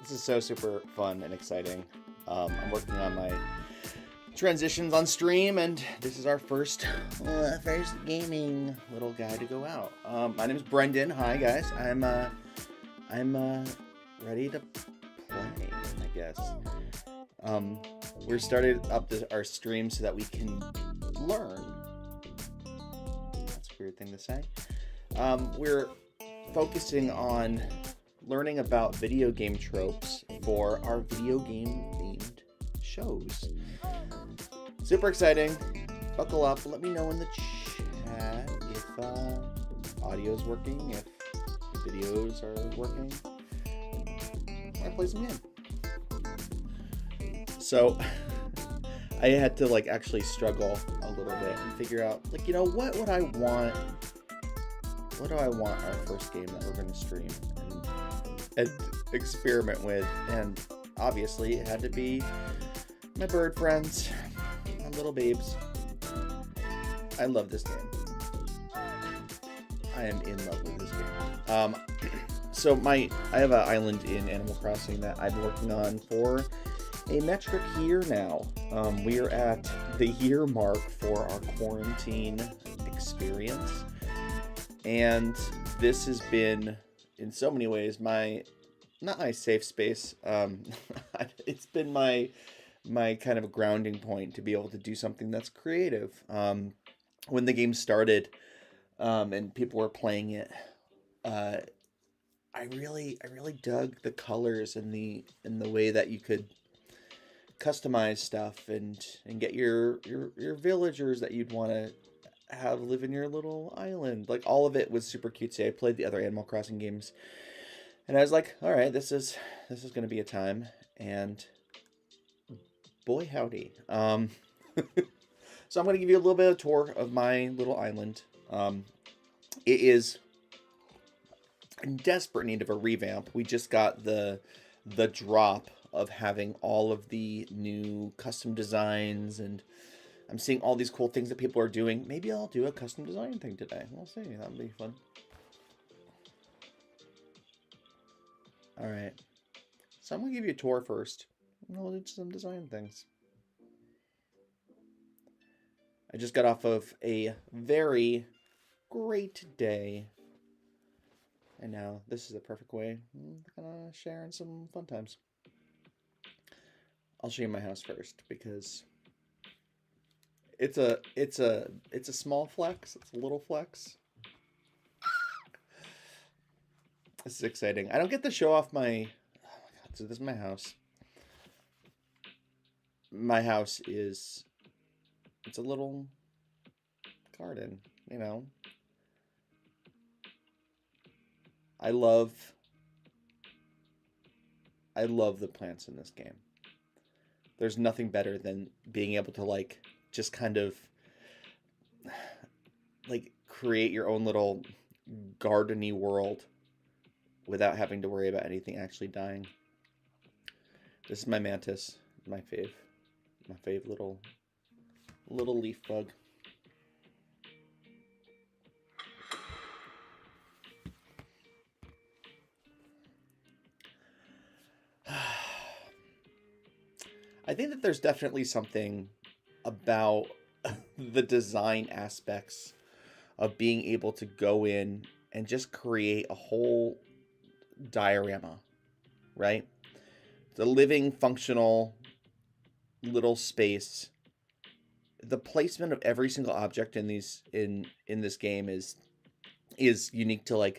This is so super fun and exciting. I'm working on my transitions on stream, and this is our first gaming little guy to go out. My name is Brendan. Hi guys. I'm ready to play, I guess. We started up our stream so that we can learn. That's a weird thing to say. We're focusing on learning about video game tropes for our video game themed shows. Super exciting. Buckle up. Let me know in the chat if audio is working, if videos are working. I play some game. So I had to actually struggle a little bit and figure out what would I want? What do I want our first game that we're going to stream and experiment with? And obviously it had to be my bird friends, my little babes. I love this game. I am in love with this game. So I have an island in Animal Crossing that I've been working on for a metric year now. We are at the year mark for our quarantine experience. And this has been, in so many ways, not my safe space. It's been my kind of a grounding point to be able to do something that's creative. When the game started, and people were playing it, I really dug the colors and the way that you could customize stuff and get your villagers that you'd want to have live in your little island. All of it was super cutesy. I played the other Animal Crossing games, and I was like, all right, this is going to be a time. And boy howdy. So I'm going to give you a little bit of a tour of my little island. It is in desperate need of a revamp. We just got the drop of having all of the new custom designs, and I'm seeing all these cool things that people are doing. Maybe I'll do a custom design thing today. We'll see. That'll be fun. All right. So I'm going to give you a tour first. We'll do some design things. I just got off of a very great day. And now this is the perfect way. I'm going to share in some fun times. I'll show you my house first because it's a small flex. It's a little flex. This is exciting. I don't get to show off my... Oh my god, so this is my house. My house is... It's a little garden, you know. I love the plants in this game. There's nothing better than being able to just kind of create your own little gardeny world without having to worry about anything actually dying. This is my mantis, my fave little leaf bug. I think that there's definitely something about the design aspects of being able to go in and just create a whole diorama, right? The living, functional little space. The placement of every single object in this game is unique to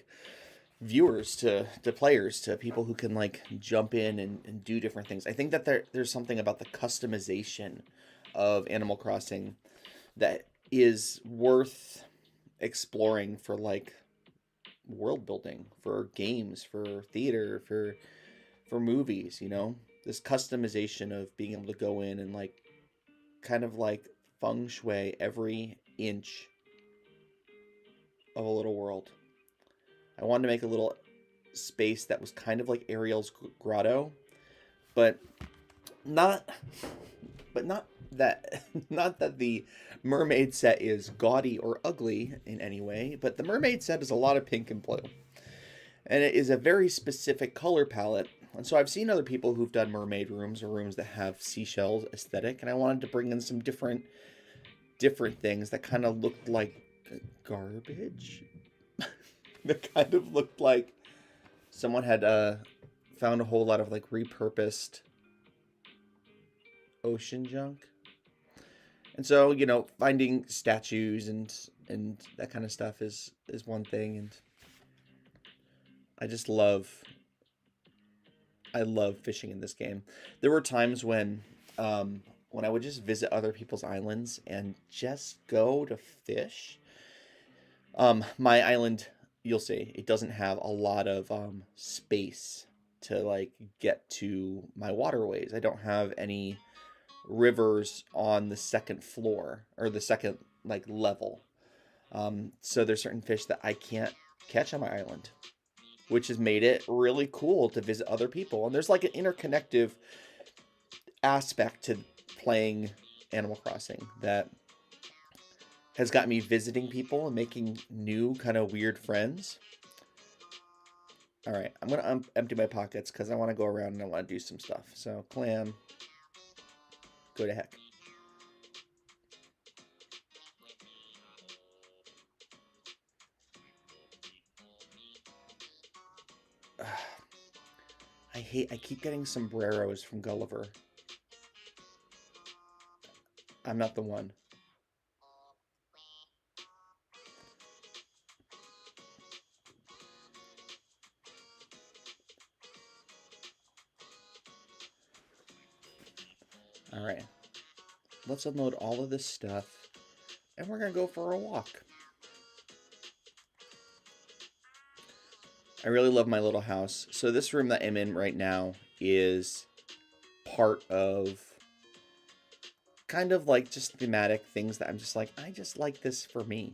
viewers, to players, to people who can jump in and do different things. I think that there's something about the customization of Animal Crossing that is worth exploring for world building, for games, for theater, for movies, you know? This customization of being able to go in and kind of feng shui every inch of a little world. I wanted to make a little space that was kind of like Ariel's grotto, but not that the mermaid set is gaudy or ugly in any way, but the mermaid set is a lot of pink and blue. And it is a very specific color palette And so I've seen other people who've done mermaid rooms or rooms that have seashells aesthetic, and I wanted to bring in some different things that kind of looked like garbage. That kind of looked like someone had found a whole lot of like repurposed ocean junk. And so, you know, finding statues and that kind of stuff is one thing, and I just I love fishing in this game. There were times when I would just visit other people's islands and just go to fish. My island, you'll see, it doesn't have a lot of space to like get to my waterways. I don't have any rivers on the second floor or the second like level. So there's certain fish that I can't catch on my island, which has made it really cool to visit other people. And there's like an interconnective aspect to playing Animal Crossing that has got me visiting people and making new kind of weird friends. All right, I'm going to empty my pockets because I want to go around and I want to do some stuff. So, clam, go to heck. I keep getting sombreros from Gulliver. I'm not the one. All right. Let's unload all of this stuff and we're going to go for a walk. I really love my little house. So this room that I'm in right now is part of kind of like just thematic things that I'm just like, I just like this for me.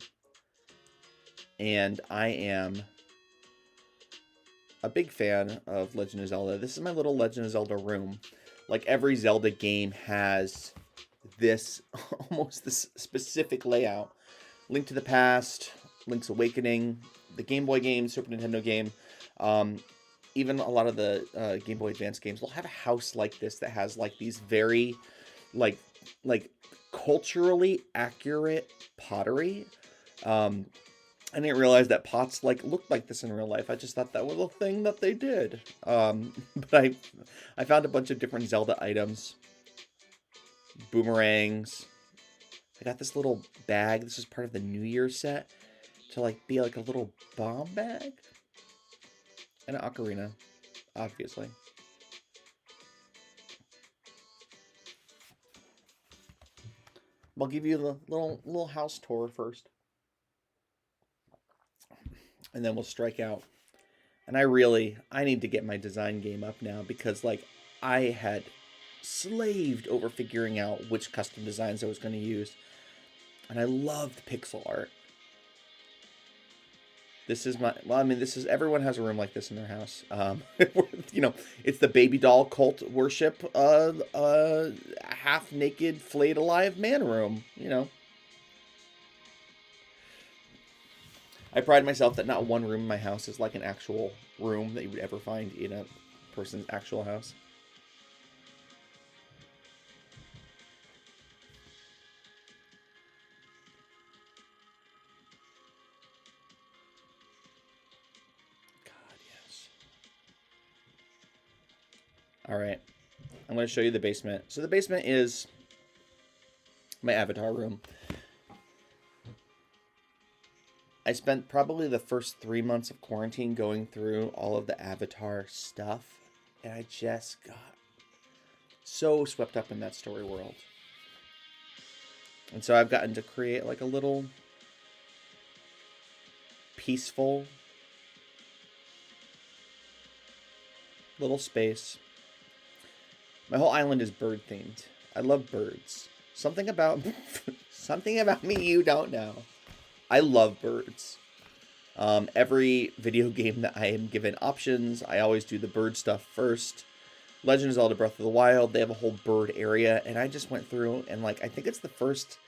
And I am a big fan of Legend of Zelda. This is my little Legend of Zelda room. Like every Zelda game has this, almost this specific layout. Link to the Past, Link's Awakening, the Game Boy game, Super Nintendo game, even a lot of the Game Boy Advance games will have a house like this that has like these very like culturally accurate pottery. I didn't realize that pots like looked like this in real life. I just thought that was a thing that they did. But I found a bunch of different Zelda items, boomerangs. I got this little bag. This is part of the New Year set to like be like a little bomb bag, and an ocarina, obviously. I'll give you the little house tour first, and then we'll strike out. And I need to get my design game up now because like I had slaved over figuring out which custom designs I was going to use, and I loved pixel art. This is everyone has a room like this in their house. You know, it's the baby doll cult worship, half naked, flayed alive man room. You know, I pride myself that not one room in my house is like an actual room that you would ever find in a person's actual house. All right, I'm going to show you the basement. So the basement is my avatar room. I spent probably the first 3 months of quarantine going through all of the avatar stuff, and I just got so swept up in that story world. And so I've gotten to create like a little peaceful little space. My whole island is bird themed. I love birds. Something about me you don't know. I love birds. Every video game that I am given options, I always do the bird stuff first. Legend of Zelda Breath of the Wild, they have a whole bird area, and I just went through and like I think it's the first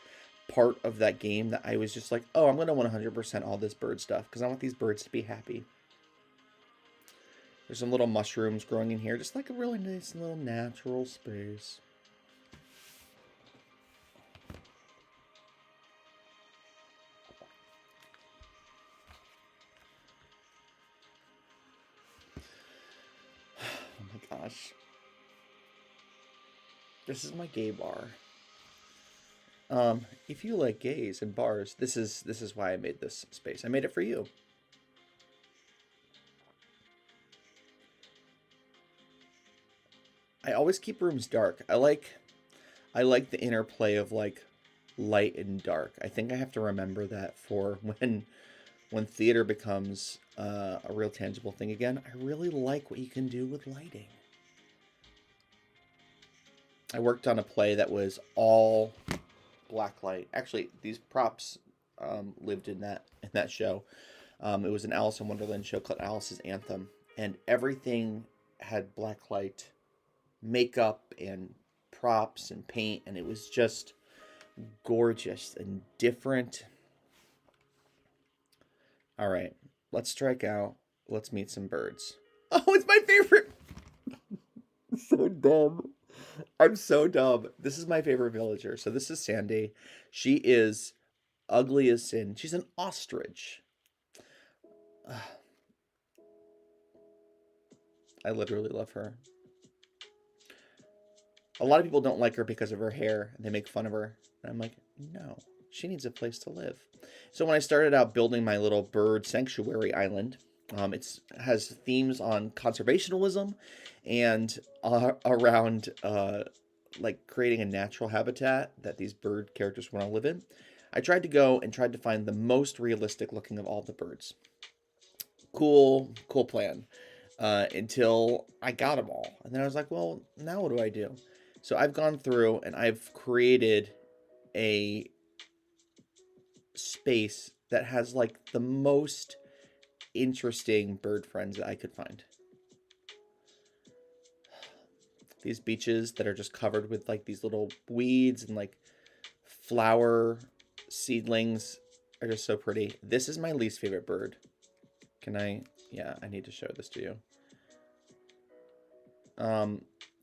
part of that game that I was just like, oh, I'm going to 100% all this bird stuff because I want these birds to be happy. There's some little mushrooms growing in here. Just like a really nice little natural space. Oh my gosh. This is my gay bar. If you like gays and bars, this is why I made this space. I made it for you. I always keep rooms dark. I like the interplay of like light and dark. I think I have to remember that for when theater becomes a real tangible thing again. I really like what you can do with lighting. I worked on a play that was all black light. Actually, these props lived in that show. It was an Alice in Wonderland show called Alice's Anthem, and everything had black light, makeup and props and paint, and it was just gorgeous and different. All right, let's strike out. Let's meet some birds. Oh, it's my favorite. So dumb. I'm so dumb. This is my favorite villager. So this is Sandy. She is ugly as sin. She's an ostrich. I literally love her. A lot of people don't like her because of her hair, and they make fun of her. And I'm like, no, she needs a place to live. So when I started out building my little bird sanctuary island, it has themes on conservationism and around like creating a natural habitat that these bird characters want to live in. I tried to find the most realistic looking of all the birds. Cool plan. Until I got them all. And then I was like, well, now what do I do? So I've gone through and I've created a space that has like the most interesting bird friends that I could find. These beaches that are just covered with like these little weeds and like flower seedlings are just so pretty. This is my least favorite bird. Yeah, I need to show this to you.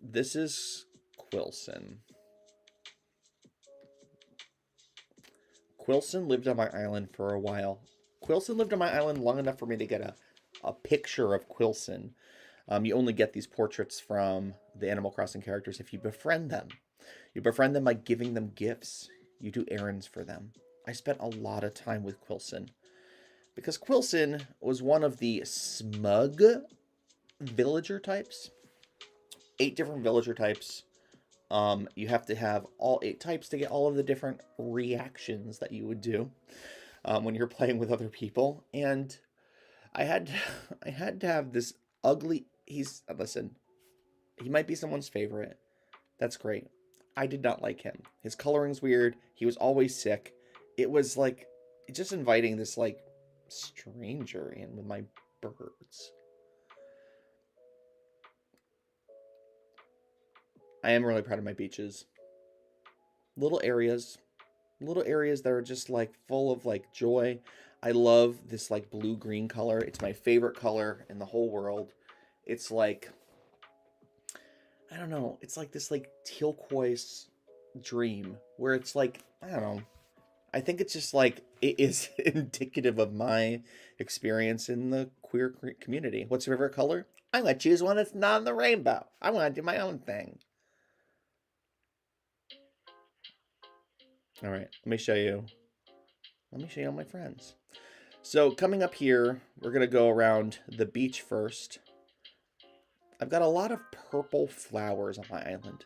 This is Quilson. Quilson lived on my island for a while. Quilson lived on my island long enough for me to get a picture of Quilson. You only get these portraits from the Animal Crossing characters if you befriend them. You befriend them by giving them gifts. You do errands for them. I spent a lot of time with Quilson. Because Quilson was one of the smug villager types. 8 different villager types. You have to have all 8 types to get all of the different reactions that you would do when you're playing with other people. And I had to have this ugly... Listen, he might be someone's favorite. That's great. I did not like him. His coloring's weird. He was always sick. It was like just inviting this like stranger in with my birds. I am really proud of my beaches. Little areas that are just like full of like joy. I love this like blue-green color. It's my favorite color in the whole world. It's like, I don't know, it's like this like turquoise dream where it's like, I don't know. I think it's just like, it is indicative of my experience in the queer community. What's your favorite color? I'm going to choose one that's not in the rainbow. I want to do my own thing. All right, let me show you all my friends. So coming up here, we're going to go around the beach first. I've got a lot of purple flowers on my island.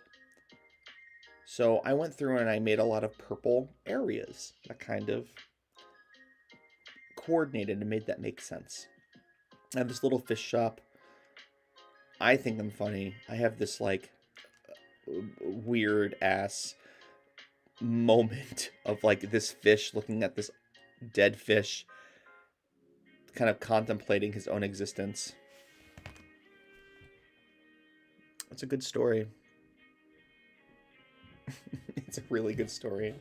So I went through and I made a lot of purple areas that kind of coordinated and made that make sense. I have this little fish shop. I think I'm funny. I have this like weird ass moment of like this fish looking at this dead fish, kind of contemplating his own existence. It's a good story. It's a really good story.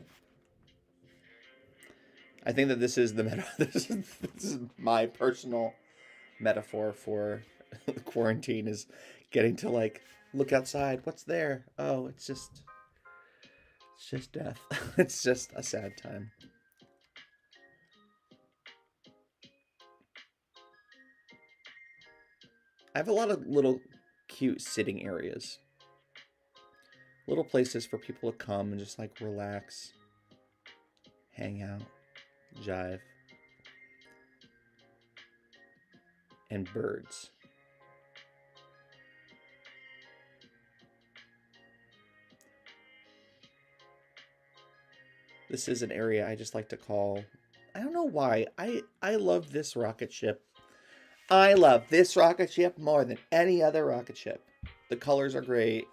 I think that this is the this is my personal metaphor for quarantine is getting to like look outside. What's there? Oh, it's just death. It's just a sad time. I have a lot of little cute sitting areas. Little places for people to come and just like relax, hang out, jive, and birds. This is an area I just like to call. I don't know why. I love this rocket ship. I love this rocket ship more than any other rocket ship. The colors are great.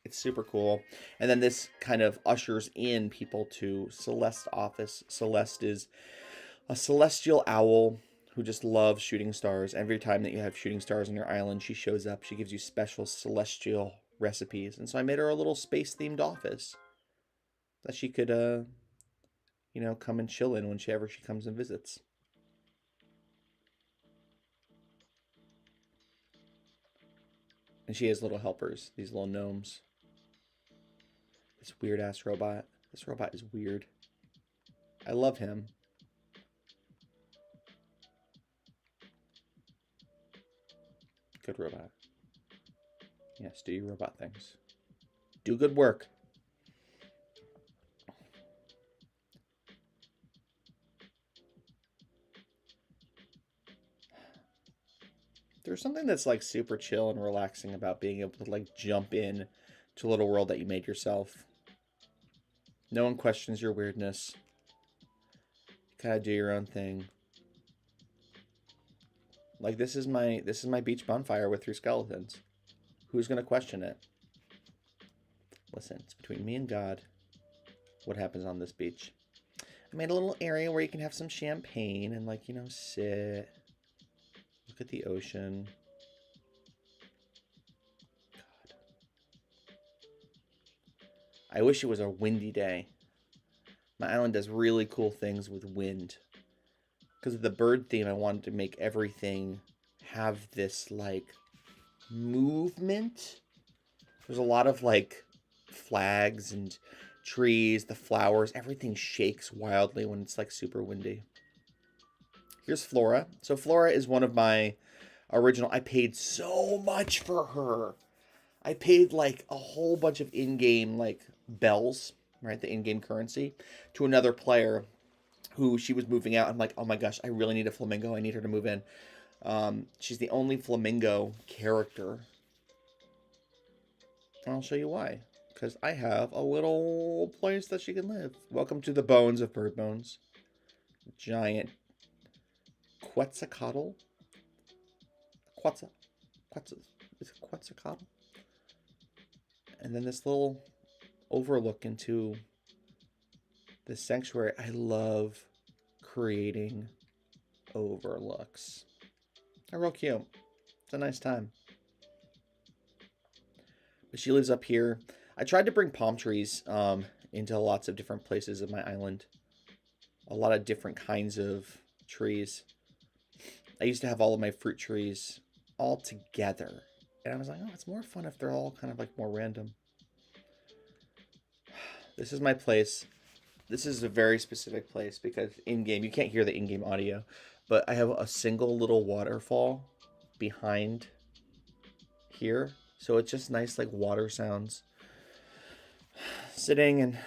It's super cool. And then this kind of ushers in people to Celeste's office. Celeste is a celestial owl who just loves shooting stars. Every time that you have shooting stars on your island, she shows up. She gives you special celestial recipes. And so I made her a little space-themed office that she could, come and chill in whenever she comes and visits. And she has little helpers, these little gnomes. This weird-ass robot. This robot is weird. I love him. Good robot. Yes, do your robot things. Do good work. There's something that's like super chill and relaxing about being able to like jump in to a little world that you made yourself. No one questions your weirdness. You kind of do your own thing. Like this is my beach bonfire with 3 skeletons. Who's gonna question it? Listen, it's between me and God. What happens on this beach? I made a little area where you can have some champagne and like, sit. Look at the ocean. God. I wish it was a windy day. My island does really cool things with wind. Because of the bird theme, I wanted to make everything have this, like, movement. There's a lot of, like, flags and trees, the flowers. Everything shakes wildly when it's, like, super windy. Here's Flora. So Flora is one of my original. I paid so much for her. I paid, like, a whole bunch of in-game, like, bells, right? The in-game currency, to another player who she was moving out. I'm like, oh my gosh, I really need a flamingo. I need her to move in. She's the only flamingo character. And I'll show you why. Because I have a little place that she can live. Welcome to the bones of bird bones. Giant Quetzalcoatl. Is it Quetzalcoatl? And then this little overlook into the sanctuary. I love creating overlooks. They're real cute. It's a nice time. But she lives up here. I tried to bring palm trees into lots of different places of my island. A lot of different kinds of trees. I used to have all of my fruit trees all together. And I was like, oh, it's more fun if they're all kind of like more random. This is my place. This is a very specific place because in-game, you can't hear the in-game audio, but I have a single little waterfall behind here. So it's just nice like water sounds. Sitting and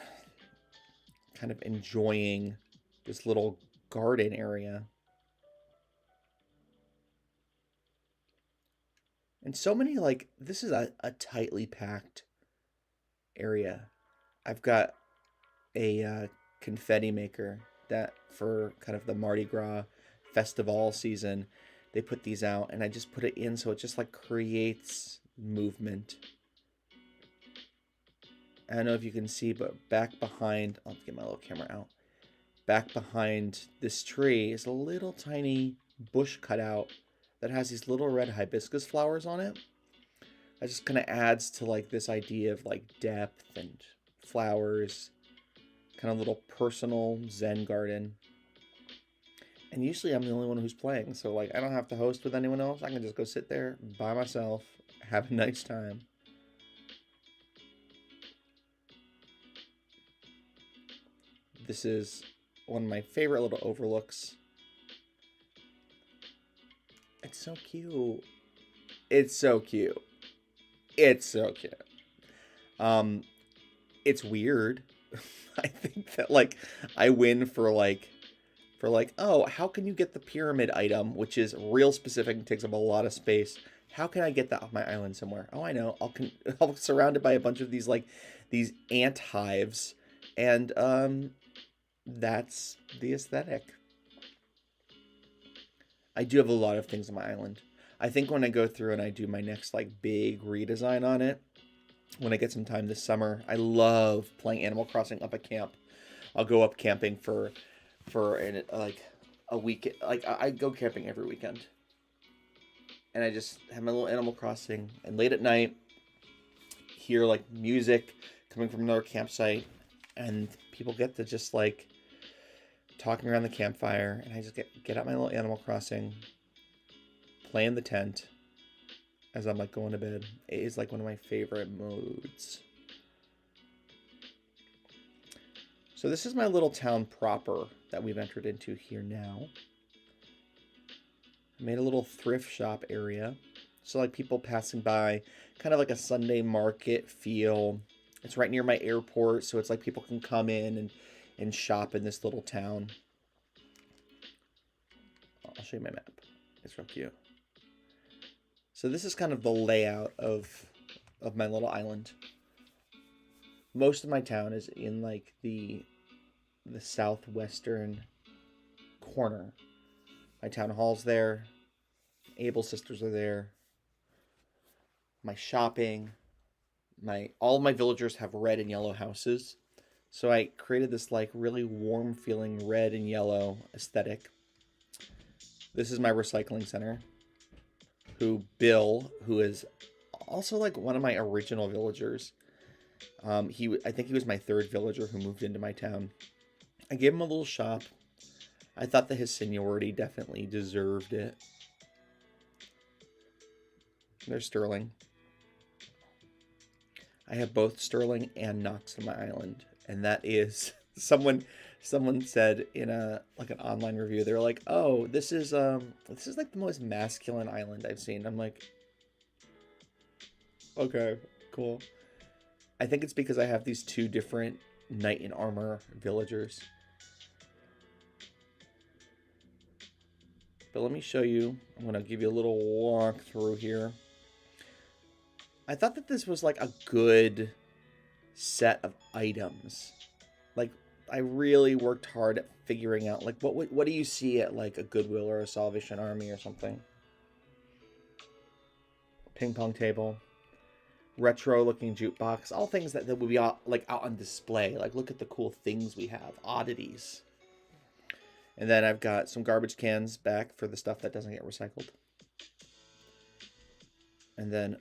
kind of enjoying this little garden area. And so many like, this is a tightly packed area. I've got a confetti maker that for kind of the Mardi Gras festival season, they put these out and I just put it in so it just like creates movement. I don't know if you can see, but back behind, I'll get my little camera out. Back behind this tree is a little tiny bush cutout that has these little red hibiscus flowers on it. That just kind of adds to like this idea of like depth and flowers, kind of little personal Zen garden. And usually I'm the only one who's playing, so like I don't have to host with anyone else. I can just go sit there by myself, have a nice time. This is one of my favorite little overlooks. It's so cute. It's so cute. It's so cute. Um, it's weird. I think that like I win for like, oh, how can you get the pyramid item, which is real specific and takes up a lot of space? How can I get that off my island somewhere? Oh, I know. I'll surround it by a bunch of these like these ant hives, and that's the aesthetic. I do have a lot of things on my island. I think when I go through and I do my next like big redesign on it, when I get some time this summer, I love playing Animal Crossing up at camp. I'll go up camping for like a week. Like I go camping every weekend, and I just have my little Animal Crossing. And late at night, hear like music coming from another campsite, and people get to just like talking around the campfire, and I just get out my little Animal Crossing, play in the tent as I'm like going to bed. It is like one of my favorite modes. So this is my little town proper that we've entered into here now. I made a little thrift shop area. So like people passing by, kind of like a Sunday market feel. It's right near my airport, so it's like people can come in and shop in this little town. I'll show you my map. It's real cute. So this is kind of the layout of my little island. Most of my town is in like the southwestern corner. My town hall's there. Able sisters are there. My shopping. All of my villagers have red and yellow houses. So I created this like really warm feeling red and yellow aesthetic. This is my recycling center. Bill, who is also like one of my original villagers. I think he was my third villager who moved into my town. I gave him a little shop. I thought that his seniority definitely deserved it. There's Sterling. I have both Sterling and Knox on my island, and that is someone said in an online review. They're like, "Oh, this is like the most masculine island I've seen." I'm like, "Okay, cool." I think it's because I have these two different knight in armor villagers. But let me show you. I'm going to give you a little walk through here. I thought that this was like a good set of items. Like I really worked hard at figuring out like what do you see at like a Goodwill or a Salvation Army or something. Ping pong table. Retro looking jukebox, all things that would be out on display. Like look at the cool things we have, oddities. And then I've got some garbage cans back for the stuff that doesn't get recycled. And then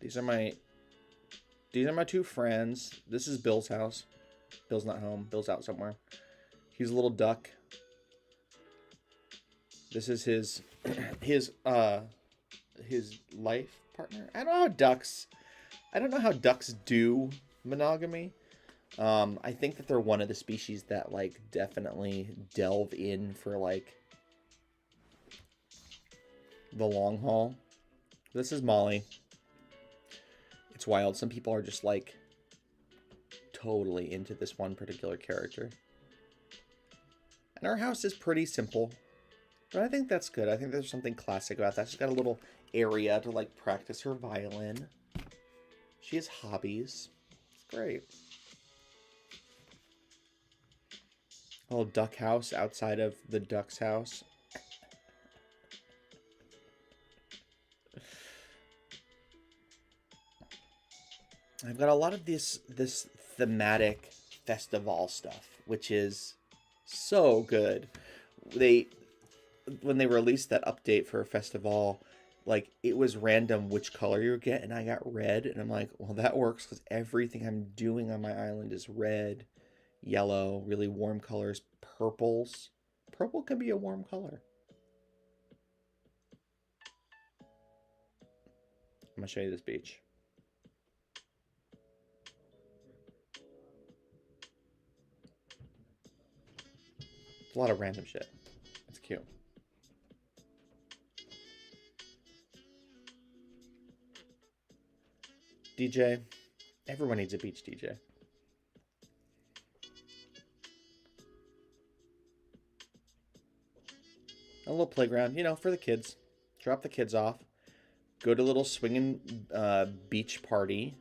these are my two friends. This is Bill's house. Bill's not home. Bill's out somewhere. He's a little duck. This is his life partner. I don't know how ducks do monogamy. I think that they're one of the species that like definitely delve in for like the long haul. This is Molly. It's wild. Some people are just like totally into this one particular character. And our house is pretty simple, but I think that's good. I think there's something classic about that. She's got a little area to like practice her violin. She has hobbies. It's great. A little duck house outside of the duck's house. I've got a lot of this thematic festival stuff, which is so good. When they released that update for Festival, like it was random which color you get, and I got red, and I'm like, well, that works because everything I'm doing on my island is red, yellow, really warm colors, purples. purple can be a warm color. I'm going to show you this beach. It's a lot of random shit. It's cute. DJ. Everyone needs a beach DJ. A little playground, you know, for the kids. Drop the kids off. Go to a little swinging beach party.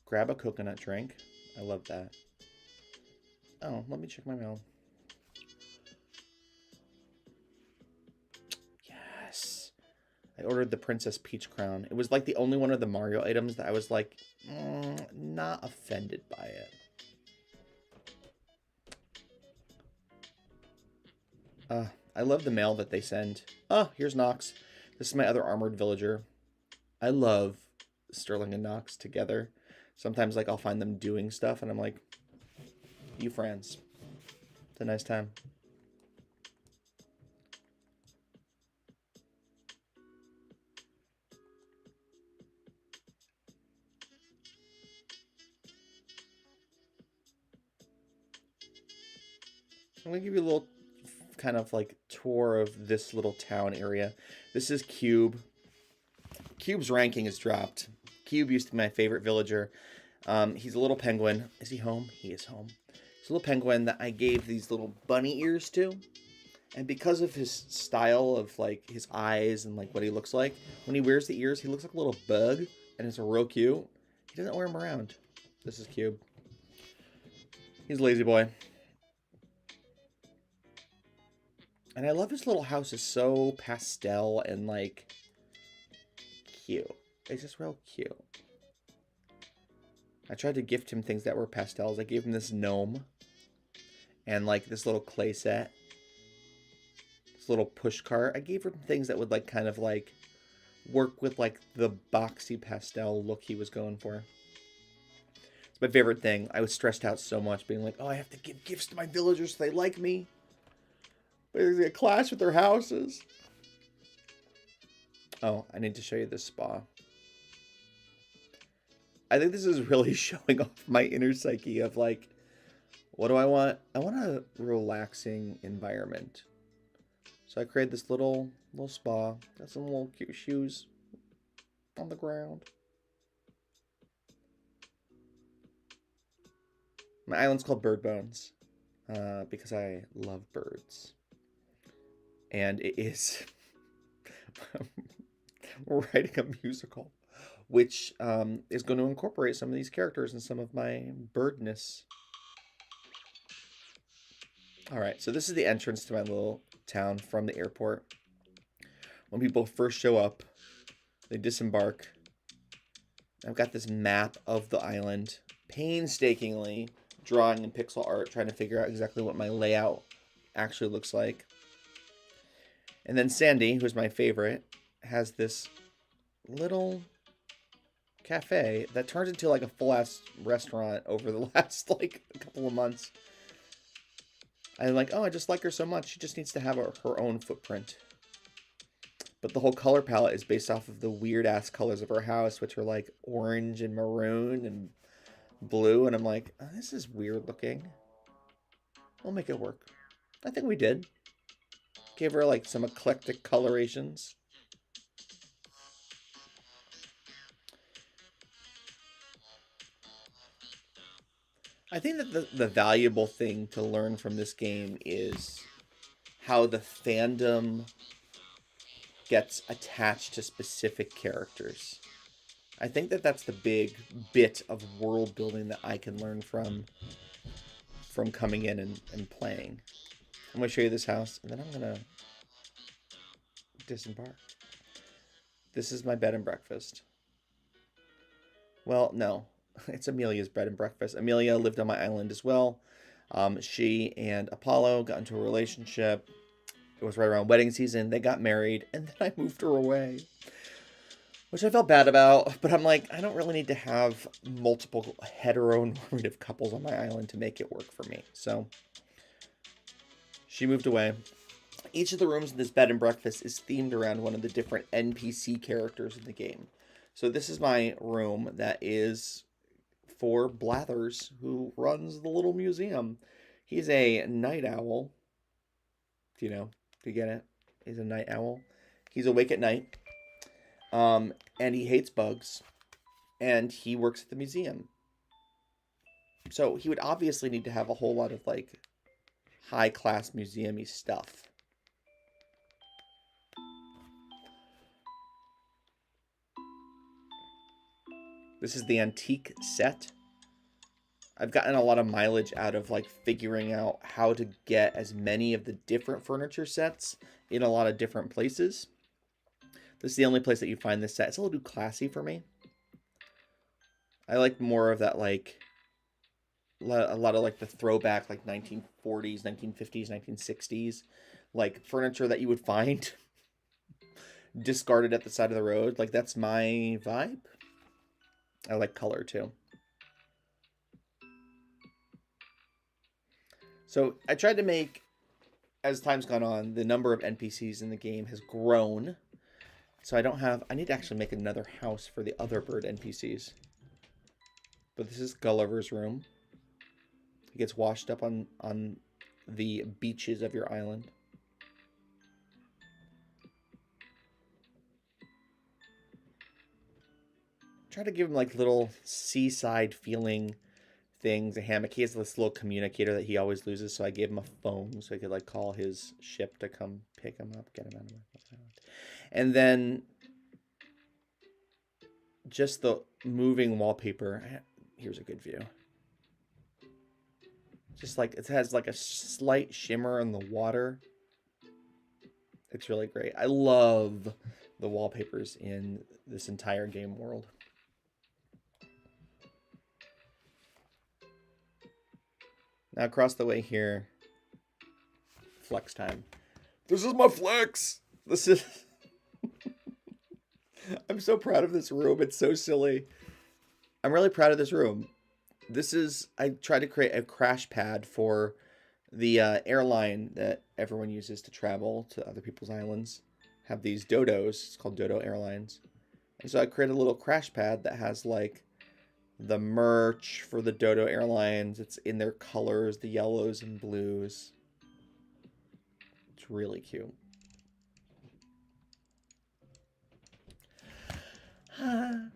Grab a coconut drink. I love that. Oh, let me check my mail. Yes. I ordered the Princess Peach crown. It was like the only one of the Mario items that I was like, not offended by it. I love the mail that they send. Oh, here's Nox. This is my other armored villager. I love Sterling and Nox together. Sometimes, like, I'll find them doing stuff, and I'm like, you friends. It's a nice time. I'm going to give you a little kind of like tour of this little town area. This is Cube. Cube's ranking has dropped. Cube used to be my favorite villager. He's a little penguin. Is he home? He is home. He's a little penguin that I gave these little bunny ears to. And because of his style of like his eyes and like what he looks like, when he wears the ears, he looks like a little bug. And it's real cute. He doesn't wear them around. This is Cube. He's a lazy boy. And I love his little house. It's so pastel and, like, cute. It's just real cute. I tried to gift him things that were pastels. I gave him this gnome. And, like, this little clay set. This little push cart. I gave him things that would, like, kind of, like, work with, like, the boxy pastel look he was going for. It's my favorite thing. I was stressed out so much being like, oh, I have to give gifts to my villagers so they like me. But there's a clash with their houses. Oh, I need to show you this spa. I think this is really showing off my inner psyche of like, what do I want? I want a relaxing environment. So I created this little spa. Got some little cute shoes on the ground. My island's called Bird Bones because I love birds. And it is we're writing a musical, which is going to incorporate some of these characters and some of my birdness. All right, so this is the entrance to my little town from the airport. When people first show up, they disembark. I've got this map of the island, painstakingly drawing in pixel art, trying to figure out exactly what my layout actually looks like. And then Sandy, who's my favorite, has this little cafe that turns into like a full-ass restaurant over the last like a couple of months. I'm like, oh, I just like her so much. She just needs to have her own footprint. But the whole color palette is based off of the weird-ass colors of her house, which are like orange and maroon and blue. And I'm like, oh, this is weird looking. We'll make it work. I think we did. Gave her like some eclectic colorations. I think that the valuable thing to learn from this game is how the fandom gets attached to specific characters. I think that that's the big bit of world building that I can learn from coming in and playing. I'm going to show you this house, and then I'm going to disembark. This is my bed and breakfast. Well, no. It's Amelia's bed and breakfast. Amelia lived on my island as well. She and Apollo got into a relationship. It was right around wedding season. They got married, and then I moved her away, which I felt bad about. But I'm like, I don't really need to have multiple heteronormative couples on my island to make it work for me. So She moved away. Each of the rooms in this bed and breakfast is themed around one of the different NPC characters in the game. So this is my room that is for Blathers, who runs the little museum. He's a night owl. Do you know? Do you get it? He's a night owl. He's awake at night. And he hates bugs. And he works at the museum. So he would obviously need to have a whole lot of like high-class museum-y stuff. This is the antique set. I've gotten a lot of mileage out of like figuring out how to get as many of the different furniture sets in a lot of different places. This is the only place that you find this set. It's a little too classy for me. I like more of that like a lot of like the throwback like 1940s, 1950s, 1960s like furniture that you would find discarded at the side of the road. Like that's my vibe. I like color too. So I tried to make, as time's gone on, the number of NPCs in the game has grown. So I need to actually make another house for the other bird NPCs. But this is Gulliver's room. He gets washed up on the beaches of your island. Try to give him like little seaside feeling things. A hammock. He has this little communicator that he always loses, so I gave him a phone so he could like call his ship to come pick him up, get him out of the island. And then just the moving wallpaper. Here's a good view. Just like it has like a slight shimmer in the water. It's really great. I love the wallpapers in this entire game world. Now across the way here, flex time. This is my flex. This is... I'm so proud of this room. It's so silly. I'm really proud of this room. This is... I tried to create a crash pad for the airline that everyone uses to travel to other people's islands. Have these dodos. It's called Dodo Airlines. And so I created a little crash pad that has like the merch for the Dodo Airlines. It's in their colors, the yellows and blues. It's really cute. All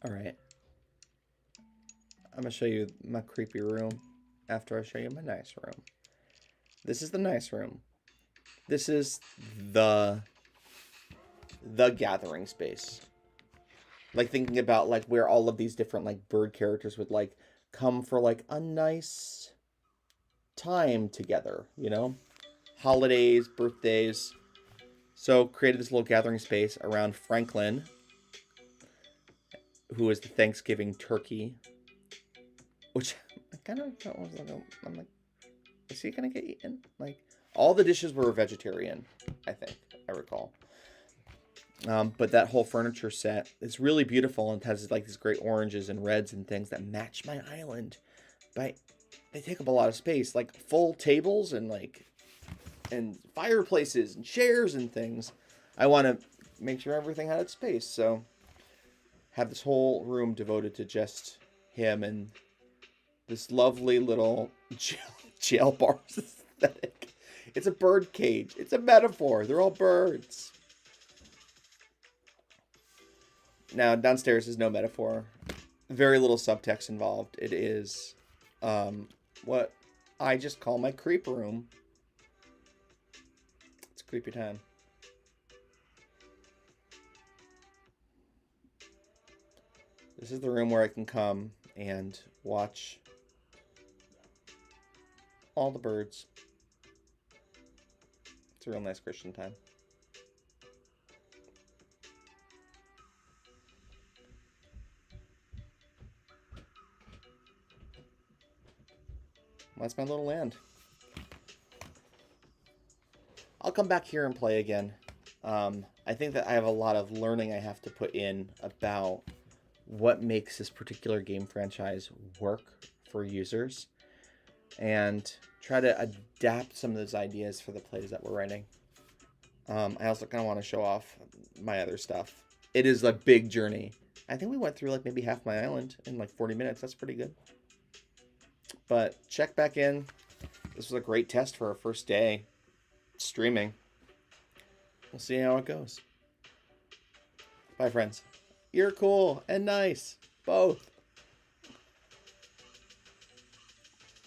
right. I'm going to show you my creepy room after I show you my nice room. This is the nice room. This is the gathering space. Like thinking about like where all of these different like bird characters would like come for like a nice time together, you know? Holidays, birthdays. So created this little gathering space around Franklin, who is the Thanksgiving turkey. Which I kind of thought was like, I'm like, is he gonna get eaten? Like, all the dishes were vegetarian, I think, I recall. But that whole furniture set is really beautiful and has like these great oranges and reds and things that match my island. But they take up a lot of space, like full tables and like and fireplaces and chairs and things. I want to make sure everything had its space, so have this whole room devoted to just him and this lovely little jail bar aesthetic. It's a bird cage. It's a metaphor. They're all birds. Now, downstairs is no metaphor. Very little subtext involved. It is what I just call my creep room. It's creepy time. This is the room where I can come and watch all the birds. It's a real nice Christian time. That's my little land. I'll come back here and play again. I think that I have a lot of learning I have to put in about what makes this particular game franchise work for users, and try to adapt some of those ideas for the plays that we're writing. I also kind of want to show off my other stuff. It is a big journey. I think we went through like maybe half my island in like 40 minutes. That's pretty good. But check back in. This was a great test for our first day streaming. We'll see how it goes. Bye, friends. You're cool and nice. Both.